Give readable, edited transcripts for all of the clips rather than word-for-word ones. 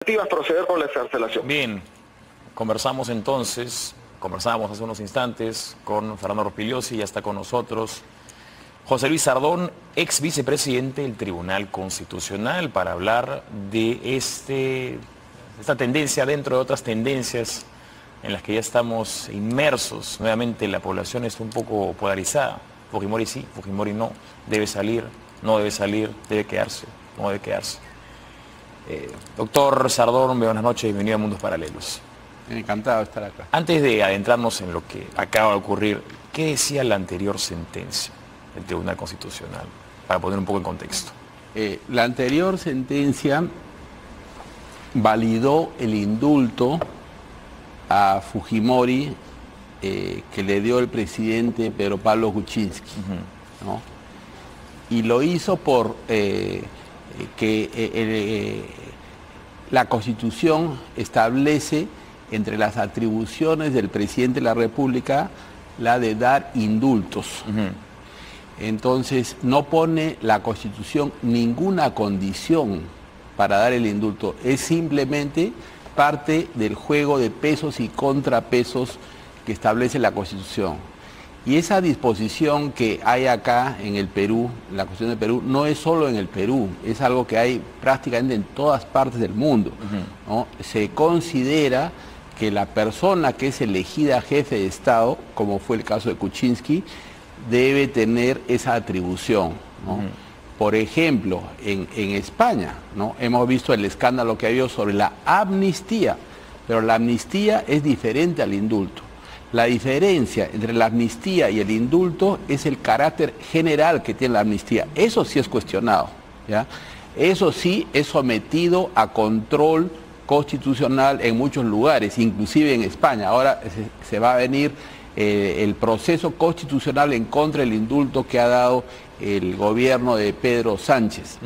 proceder con la excarcelación. Bien, conversábamos hace unos instantes con Fernando Rospigliosi, ya está con nosotros José Luis Sardón, ex vicepresidente del Tribunal Constitucional, para hablar de esta tendencia dentro de otras tendencias en las que ya estamos inmersos. Nuevamente la población está un poco polarizada. Fujimori sí, Fujimori no, debe salir, no debe salir, debe quedarse, no debe quedarse. Doctor Sardón, buenas noches, bienvenido a Mundos Paralelos. Encantado de estar acá. Antes de adentrarnos en lo que acaba de ocurrir, ¿qué decía la anterior sentencia del Tribunal Constitucional? Para poner un poco en contexto. La anterior sentencia validó el indulto a Fujimori que le dio el presidente Pedro Pablo Kuczynski, ¿no? Y lo hizo por la Constitución establece entre las atribuciones del presidente de la República la de dar indultos. Entonces no pone la Constitución ninguna condición para dar el indulto, es simplemente parte del juego de pesos y contrapesos que establece la Constitución. Y esa disposición que hay acá en el Perú, la Constitución del Perú, no es solo en el Perú, es algo que hay prácticamente en todas partes del mundo, ¿no? Se considera que la persona que es elegida jefe de Estado, como fue el caso de Kuczynski, debe tener esa atribución, ¿no? Por ejemplo, en España, ¿no? Hemos visto el escándalo que ha habido sobre la amnistía, pero la amnistía es diferente al indulto. La diferencia entre la amnistía y el indulto es el carácter general que tiene la amnistía. Eso sí es cuestionado, ¿ya? Eso sí es sometido a control constitucional en muchos lugares, inclusive en España. Ahora se va a venir el proceso constitucional en contra del indulto que ha dado el gobierno de Pedro Sánchez.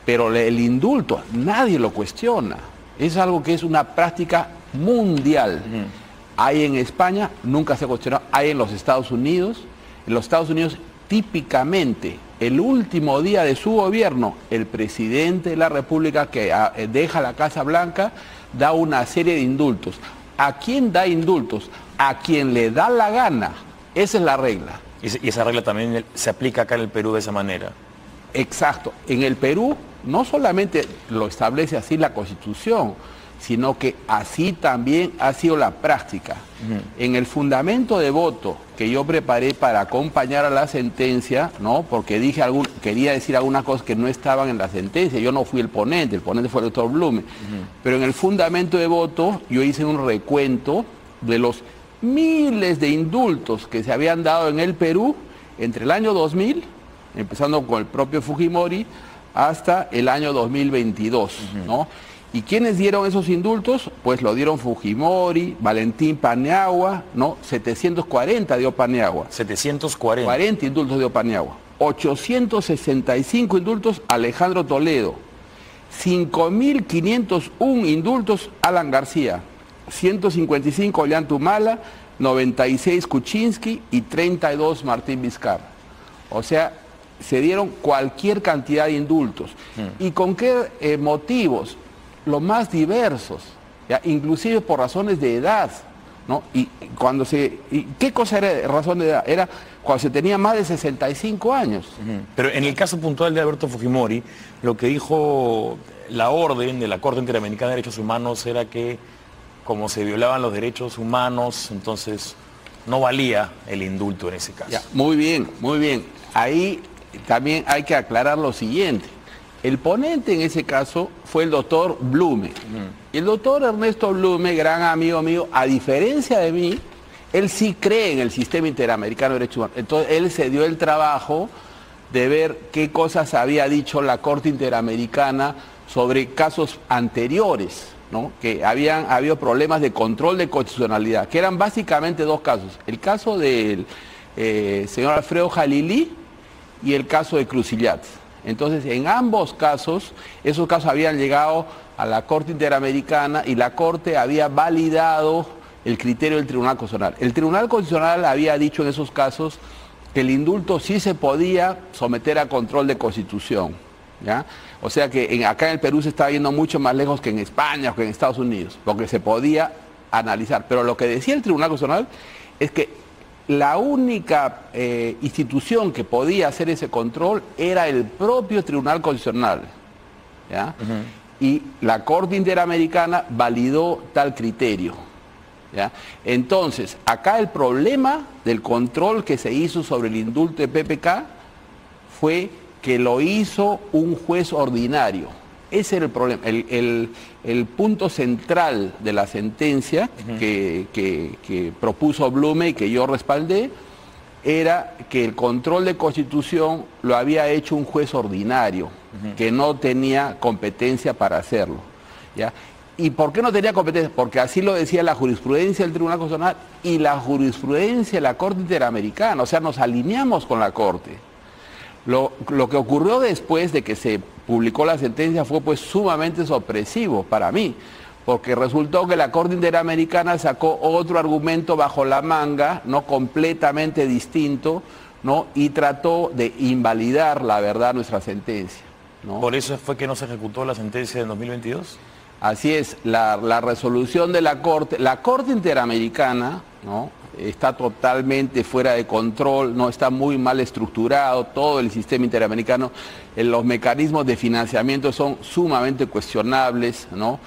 Pero el indulto nadie lo cuestiona. Es algo que es una práctica mundial. Hay en España, nunca se ha cuestionado, hay en los Estados Unidos. En los Estados Unidos, típicamente, el último día de su gobierno, el presidente de la República que deja la Casa Blanca, da una serie de indultos. ¿A quién da indultos? A quien le da la gana. Esa es la regla. Y esa regla también se aplica acá en el Perú de esa manera. Exacto. En el Perú no solamente lo establece así la Constitución, sino que así también ha sido la práctica. En el fundamento de voto que yo preparé para acompañar a la sentencia, ¿no? Porque quería decir algunas cosas que no estaban en la sentencia, yo no fui el ponente fue el doctor Blume, pero en el fundamento de voto yo hice un recuento de los miles de indultos que se habían dado en el Perú entre el año 2000, empezando con el propio Fujimori, hasta el año 2022, ¿no? ¿Y quiénes dieron esos indultos? Pues lo dieron Fujimori, Valentín Paniagua, ¿no? 740 dio Paniagua. 740. 40 indultos dio Paniagua. 865 indultos Alejandro Toledo. 5.501 indultos Alan García. 155 Ollantumala, 96 Kuczynski y 32 Martín Vizcarra. O sea, se dieron cualquier cantidad de indultos. ¿Y con qué motivos? Los más diversos, ¿ya? Inclusive por razones de edad, ¿no? ¿Y qué cosa era razón de edad? Era cuando se tenía más de 65 años. Pero en el caso puntual de Alberto Fujimori, lo que dijo la orden de la Corte Interamericana de Derechos Humanos era que como se violaban los derechos humanos, entonces no valía el indulto en ese caso. Ya, muy bien, muy bien. Ahí también hay que aclarar lo siguiente. El ponente en ese caso fue el doctor Blume. Y el doctor Ernesto Blume, gran amigo mío, a diferencia de mí, él sí cree en el sistema interamericano de derechos humanos. Entonces él se dio el trabajo de ver qué cosas había dicho la Corte Interamericana sobre casos anteriores, ¿no? Que habían habido problemas de control de constitucionalidad, que eran básicamente dos casos. El caso del señor Alfredo Jalilí y el caso de Crucillat. Entonces, en ambos casos, esos casos habían llegado a la Corte Interamericana y la Corte había validado el criterio del Tribunal Constitucional. El Tribunal Constitucional había dicho en esos casos que el indulto sí se podía someter a control de constitución, ¿ya? O sea que acá en el Perú se estaba yendo mucho más lejos que en España o que en Estados Unidos, porque se podía analizar. Pero lo que decía el Tribunal Constitucional es que la única institución que podía hacer ese control era el propio Tribunal Constitucional, ¿ya? Y la Corte Interamericana validó tal criterio, ¿ya? Entonces, acá el problema del control que se hizo sobre el indulto de PPK fue que lo hizo un juez ordinario. Ese era el problema, el punto central de la sentencia que propuso Blume y que yo respaldé, era que el control de constitución lo había hecho un juez ordinario, que no tenía competencia para hacerlo, ¿ya? ¿Y por qué no tenía competencia? Porque así lo decía la jurisprudencia del Tribunal Constitucional y la jurisprudencia de la Corte Interamericana, o sea, nos alineamos con la Corte. Lo que ocurrió después de que se publicó la sentencia fue pues sumamente sorpresivo para mí, porque resultó que la Corte Interamericana sacó otro argumento bajo la manga, no completamente distinto, ¿no? Y trató de invalidar la verdad nuestra sentencia, ¿no? ¿Por eso fue que no se ejecutó la sentencia de 2022? Así es, la resolución de la Corte Interamericana, ¿no?, está totalmente fuera de control, no está muy mal estructurado, todo el sistema interamericano, los mecanismos de financiamiento son sumamente cuestionables, ¿no?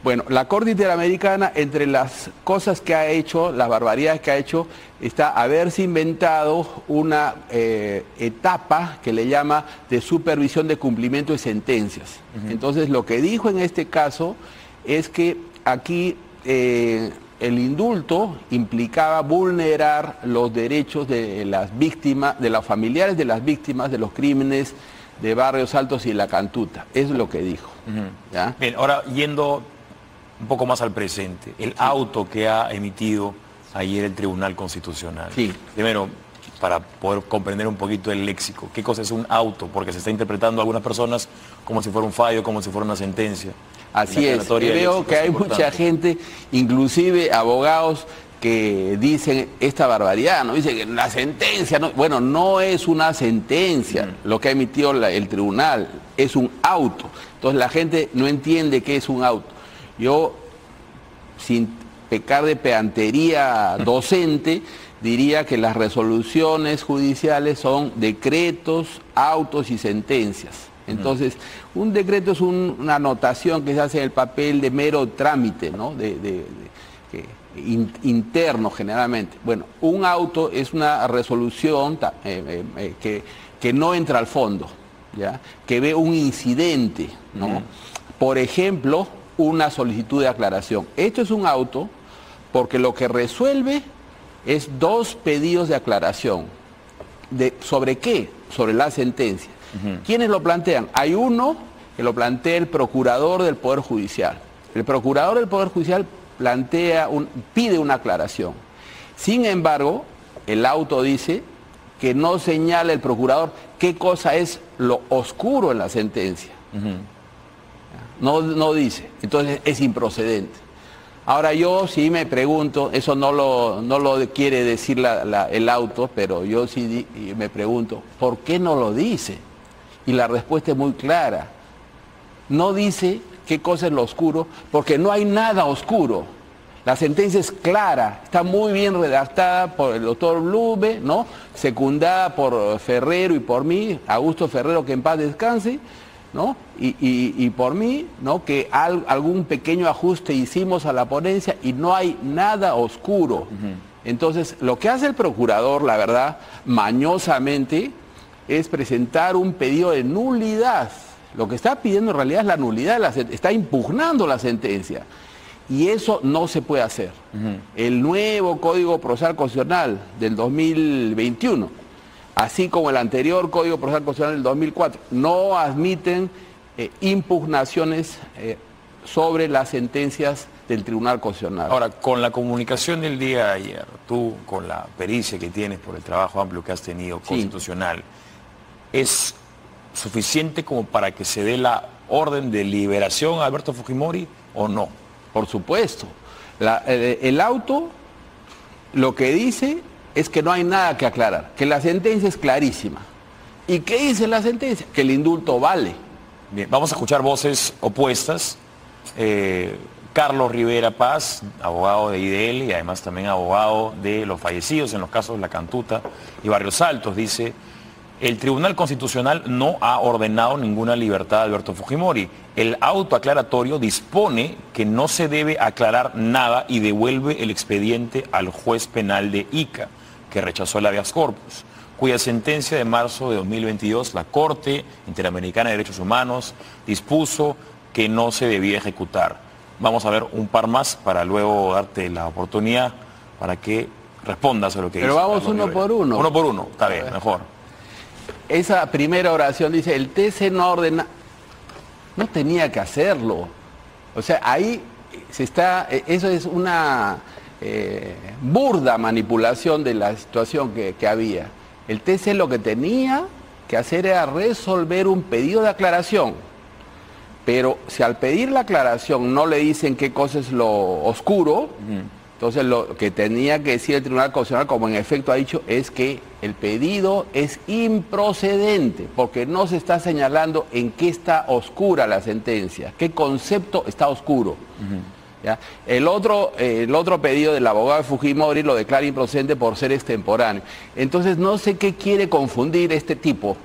Bueno, la Corte Interamericana, entre las cosas que ha hecho, las barbaridades que ha hecho, está haberse inventado una etapa que le llama de supervisión de cumplimiento de sentencias. Entonces, lo que dijo en este caso es que aquí el indulto implicaba vulnerar los derechos de las víctimas, de los familiares de las víctimas de los crímenes de Barrios Altos y La Cantuta. Eso es lo que dijo. ¿Ya? Bien, ahora yendo un poco más al presente, el auto que ha emitido ayer el Tribunal Constitucional. Sí. Primero, para poder comprender un poquito el léxico, ¿qué cosa es un auto? Porque se está interpretando a algunas personas como si fuera un fallo, como si fuera una sentencia. Así es, veo que hay mucha gente, inclusive abogados, que dicen esta barbaridad, ¿no? Dicen que la sentencia, no, bueno, no es una sentencia lo que ha emitido el tribunal, es un auto. Entonces la gente no entiende qué es un auto. Yo, sin pecar de pedantería docente, diría que las resoluciones judiciales son decretos, autos y sentencias. Entonces, un decreto es una anotación que se hace en el papel de mero trámite, ¿no?, interno generalmente. Bueno, un auto es una resolución que no entra al fondo, ¿ya?, que ve un incidente, ¿no? Por ejemplo, una solicitud de aclaración. Esto es un auto porque lo que resuelve es 2 pedidos de aclaración. ¿Sobre qué? Sobre la sentencia. ¿Quiénes lo plantean? Hay uno que lo plantea el procurador del Poder Judicial. El procurador del Poder Judicial pide una aclaración. Sin embargo, el auto dice que no señala el procurador qué cosa es lo oscuro en la sentencia. No dice. Entonces es improcedente. Ahora yo sí me pregunto, eso no lo quiere decir el auto, pero yo sí me pregunto, ¿por qué no lo dice? Y la respuesta es muy clara. No dice qué cosa es lo oscuro, porque no hay nada oscuro. La sentencia es clara, está muy bien redactada por el doctor Blume, ¿no?, secundada por Ferrero y por mí, Augusto Ferrero, que en paz descanse, ¿no?, y por mí, ¿no?, que algún pequeño ajuste hicimos a la ponencia y no hay nada oscuro. Entonces, lo que hace el procurador, la verdad, mañosamente, es presentar un pedido de nulidad. Lo que está pidiendo en realidad es la nulidad, está impugnando la sentencia. Y eso no se puede hacer. El nuevo Código Procesal Constitucional del 2021, así como el anterior Código Procesal Constitucional del 2004, no admiten impugnaciones sobre las sentencias del Tribunal Constitucional. Ahora, con la comunicación del día de ayer, tú con la pericia que tienes por el trabajo amplio que has tenido constitucional, ¿es suficiente como para que se dé la orden de liberación a Alberto Fujimori o no? Por supuesto. El auto lo que dice es que no hay nada que aclarar, que la sentencia es clarísima. ¿Y qué dice la sentencia? Que el indulto vale. Bien, vamos a escuchar voces opuestas. Carlos Rivera Paz, abogado de IDL y además también abogado de los fallecidos en los casos de La Cantuta y Barrios Altos, dice: el Tribunal Constitucional no ha ordenado ninguna libertad a Alberto Fujimori. El auto aclaratorio dispone que no se debe aclarar nada y devuelve el expediente al juez penal de Ica, que rechazó el habeas corpus, cuya sentencia de marzo de 2022 la Corte Interamericana de Derechos Humanos dispuso que no se debía ejecutar. Vamos a ver un par más para luego darte la oportunidad para que respondas a lo que dice. Pero vamos uno por uno. Uno por uno, está bien, mejor. Esa primera oración dice, el TC no ordena, no tenía que hacerlo. O sea, ahí se está, eso es una burda manipulación de la situación que había. El TC lo que tenía que hacer era resolver un pedido de aclaración. Pero si al pedir la aclaración no le dicen qué cosa es lo oscuro, entonces lo que tenía que decir el Tribunal Constitucional, como en efecto ha dicho, es que el pedido es improcedente, porque no se está señalando en qué está oscura la sentencia, qué concepto está oscuro. ¿Ya? El otro pedido del abogado de Fujimori lo declara improcedente por ser extemporáneo. Entonces no sé qué quiere confundir este tipo.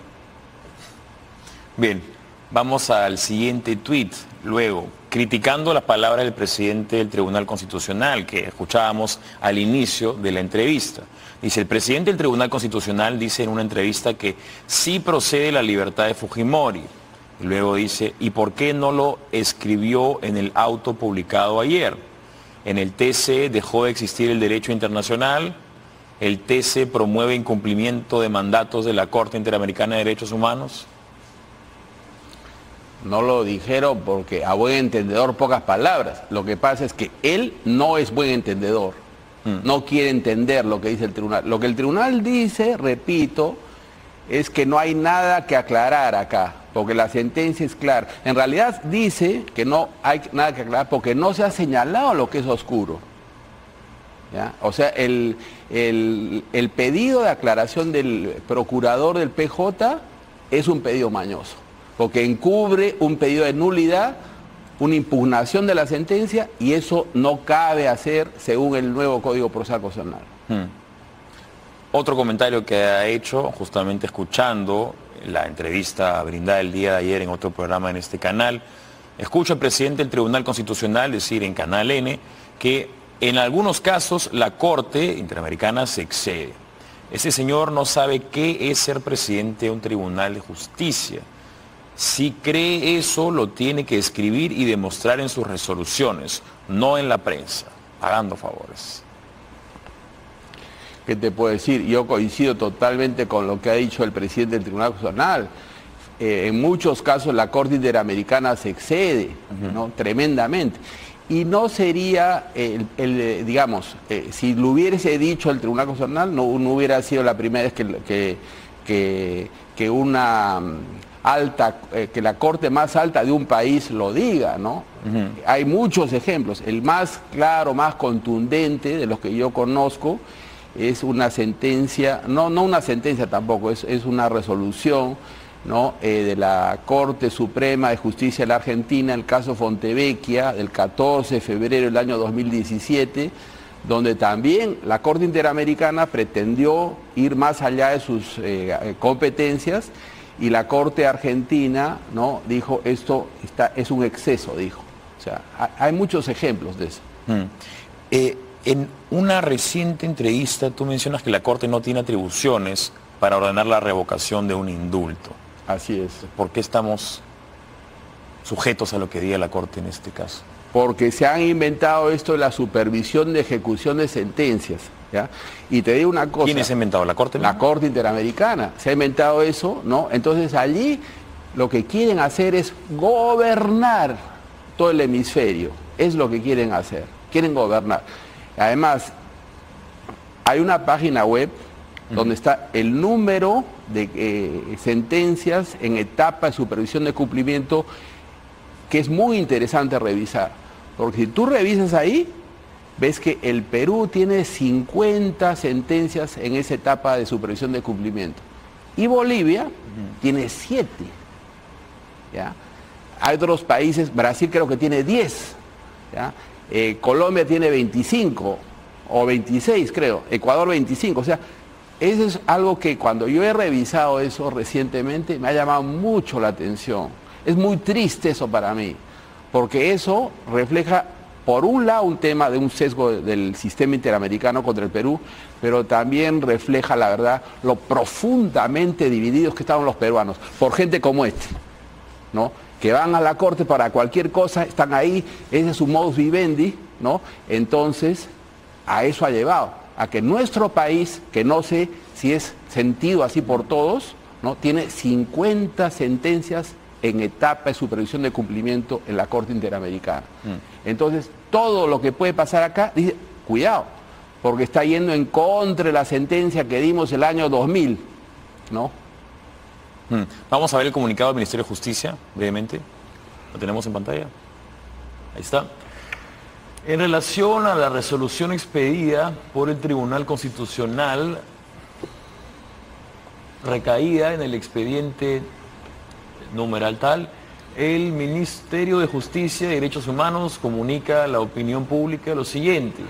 Bien, vamos al siguiente tuit. Luego, criticando las palabras del presidente del Tribunal Constitucional que escuchábamos al inicio de la entrevista. Dice, el presidente del Tribunal Constitucional dice en una entrevista que sí procede la libertad de Fujimori. Y luego dice, ¿y por qué no lo escribió en el auto publicado ayer? En el TC dejó de existir el derecho internacional, el TC promueve incumplimiento de mandatos de la Corte Interamericana de Derechos Humanos. No lo dijeron porque a buen entendedor pocas palabras. Lo que pasa es que él no es buen entendedor. No quiere entender lo que dice el tribunal. Lo que el tribunal dice, repito, es que no hay nada que aclarar acá, porque la sentencia es clara. En realidad dice que no hay nada que aclarar porque no se ha señalado lo que es oscuro. ¿Ya? O sea, el pedido de aclaración del procurador del PJ es un pedido mañoso, porque encubre un pedido de nulidad, una impugnación de la sentencia, y eso no cabe hacer según el nuevo Código Procesal Constitucional. Otro comentario que ha hecho, justamente escuchando la entrevista brindada el día de ayer en otro programa en este canal, escucho al presidente del Tribunal Constitucional decir en Canal N que en algunos casos la Corte Interamericana se excede. Ese señor no sabe qué es ser presidente de un tribunal de justicia. Si cree eso, lo tiene que escribir y demostrar en sus resoluciones, no en la prensa, pagando favores. ¿Qué te puedo decir? Yo coincido totalmente con lo que ha dicho el presidente del Tribunal Constitucional. En muchos casos la Corte Interamericana se excede, ¿no? Tremendamente. Y no sería, digamos, si lo hubiese dicho el Tribunal Constitucional, no hubiera sido la primera vez que una que la corte más alta de un país lo diga, ¿no? Hay muchos ejemplos. El más claro, más contundente de los que yo conozco es una sentencia, no una sentencia tampoco, es una resolución, ¿no? De la Corte Suprema de Justicia de la Argentina, el caso Fontevecchia, del 14 de febrero del año 2017, donde también la Corte Interamericana pretendió ir más allá de sus competencias, y la Corte Argentina, ¿no? Dijo, esto es un exceso, dijo. O sea, hay muchos ejemplos de eso. En una reciente entrevista tú mencionas que la Corte no tiene atribuciones para ordenar la revocación de un indulto. Así es. ¿Por qué estamos sujetos a lo que diga la Corte en este caso? Porque se han inventado esto de la supervisión de ejecución de sentencias, ¿ya? Y te digo una cosa. ¿Quién se ha inventado? ¿La Corte misma? La Corte Interamericana. Se ha inventado eso, ¿no? Entonces allí lo que quieren hacer es gobernar todo el hemisferio. Es lo que quieren hacer. Quieren gobernar. Además, hay una página web donde está el número de sentencias en etapa de supervisión de cumplimiento, que es muy interesante revisar. Porque si tú revisas ahí, ves que el Perú tiene 50 sentencias en esa etapa de supervisión de cumplimiento. Y Bolivia tiene 7. ¿Ya? Hay otros países, Brasil creo que tiene 10, ¿ya? Colombia tiene 25 o 26 creo, Ecuador 25, o sea, eso es algo que cuando yo he revisado eso recientemente me ha llamado mucho la atención. Es muy triste eso para mí, porque eso refleja, por un lado, un tema de un sesgo del sistema interamericano contra el Perú, pero también refleja, la verdad, lo profundamente divididos que estaban los peruanos, por gente como ¿no? Que van a la corte para cualquier cosa, están ahí, ese es su modus vivendi, ¿no? Entonces, a eso ha llevado, a que nuestro país, que no sé si es sentido así por todos, ¿no? Tiene 50 sentencias en etapa de supervisión de cumplimiento en la Corte Interamericana. Entonces, todo lo que puede pasar acá, dice, cuidado, porque está yendo en contra de la sentencia que dimos el año 2000, ¿no? Vamos a ver el comunicado del Ministerio de Justicia, brevemente. Lo tenemos en pantalla. Ahí está. En relación a la resolución expedida por el Tribunal Constitucional, recaída en el expediente numeral tal, el Ministerio de Justicia y Derechos Humanos comunica a la opinión pública lo siguiente.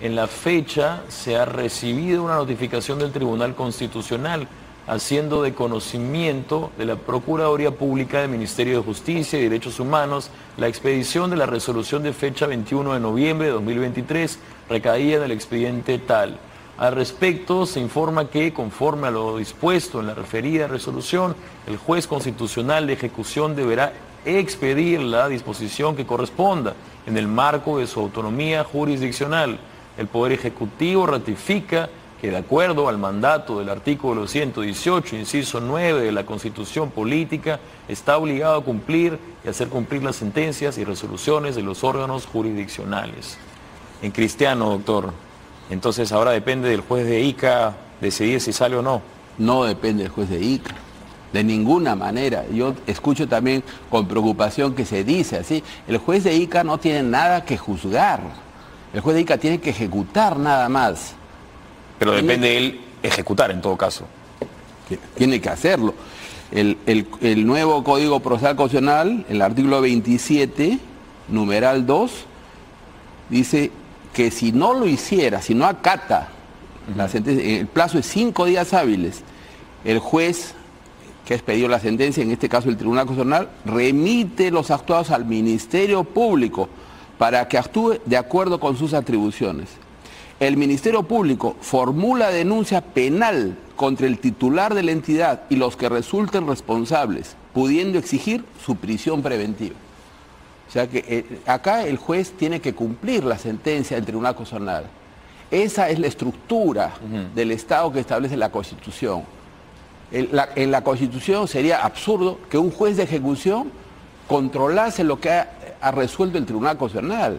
En la fecha se ha recibido una notificación del Tribunal Constitucional haciendo de conocimiento de la Procuraduría Pública del Ministerio de Justicia y Derechos Humanos la expedición de la resolución de fecha 21 de noviembre de 2023 recaída en el expediente tal. Al respecto, se informa que, conforme a lo dispuesto en la referida resolución, el juez constitucional de ejecución deberá expedir la disposición que corresponda en el marco de su autonomía jurisdiccional. El Poder Ejecutivo ratifica que, de acuerdo al mandato del artículo 118, inciso 9 de la Constitución Política, está obligado a cumplir y hacer cumplir las sentencias y resoluciones de los órganos jurisdiccionales. En cristiano, doctor, entonces ahora depende del juez de Ica decidir si sale o no. No depende del juez de Ica, de ninguna manera. Yo escucho también con preocupación que se dice así, el juez de Ica no tiene nada que juzgar, el juez de Ica tiene que ejecutar nada más. Pero depende de él ejecutar en todo caso. Tiene que hacerlo. El nuevo Código Procesal Constitucional, el artículo 27, numeral 2, dice que si no lo hiciera, si no acata la sentencia, el plazo es 5 días hábiles, el juez que ha expedido la sentencia, en este caso el Tribunal Constitucional, remite los actuados al Ministerio Público para que actúe de acuerdo con sus atribuciones. El Ministerio Público formula denuncia penal contra el titular de la entidad y los que resulten responsables, pudiendo exigir su prisión preventiva. O sea que acá el juez tiene que cumplir la sentencia del Tribunal Constitucional. Esa es la estructura del Estado que establece la Constitución. En la Constitución sería absurdo que un juez de ejecución controlase lo que ha resuelto el Tribunal Constitucional.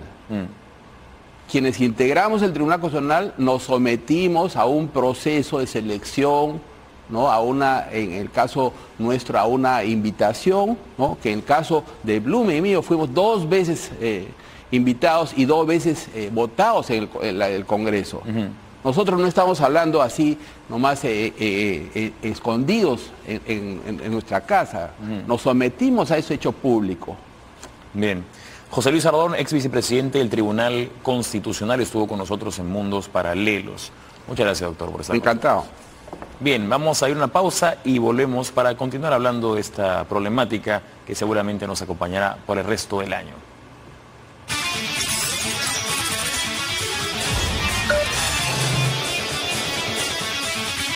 Quienes integramos el Tribunal Constitucional nos sometimos a un proceso de selección, ¿no? En el caso nuestro, a una invitación, ¿no? Que en el caso de Blume y mío fuimos 2 veces invitados y 2 veces votados en el Congreso. Nosotros no estamos hablando así, nomás escondidos en nuestra casa. Nos sometimos a ese hecho público. Bien. José Luis Sardón, ex vicepresidente del Tribunal Constitucional, estuvo con nosotros en Mundos Paralelos. Muchas gracias, doctor, por estar con nosotros. Encantado. Bien, vamos a ir a una pausa y volvemos para continuar hablando de esta problemática que seguramente nos acompañará por el resto del año.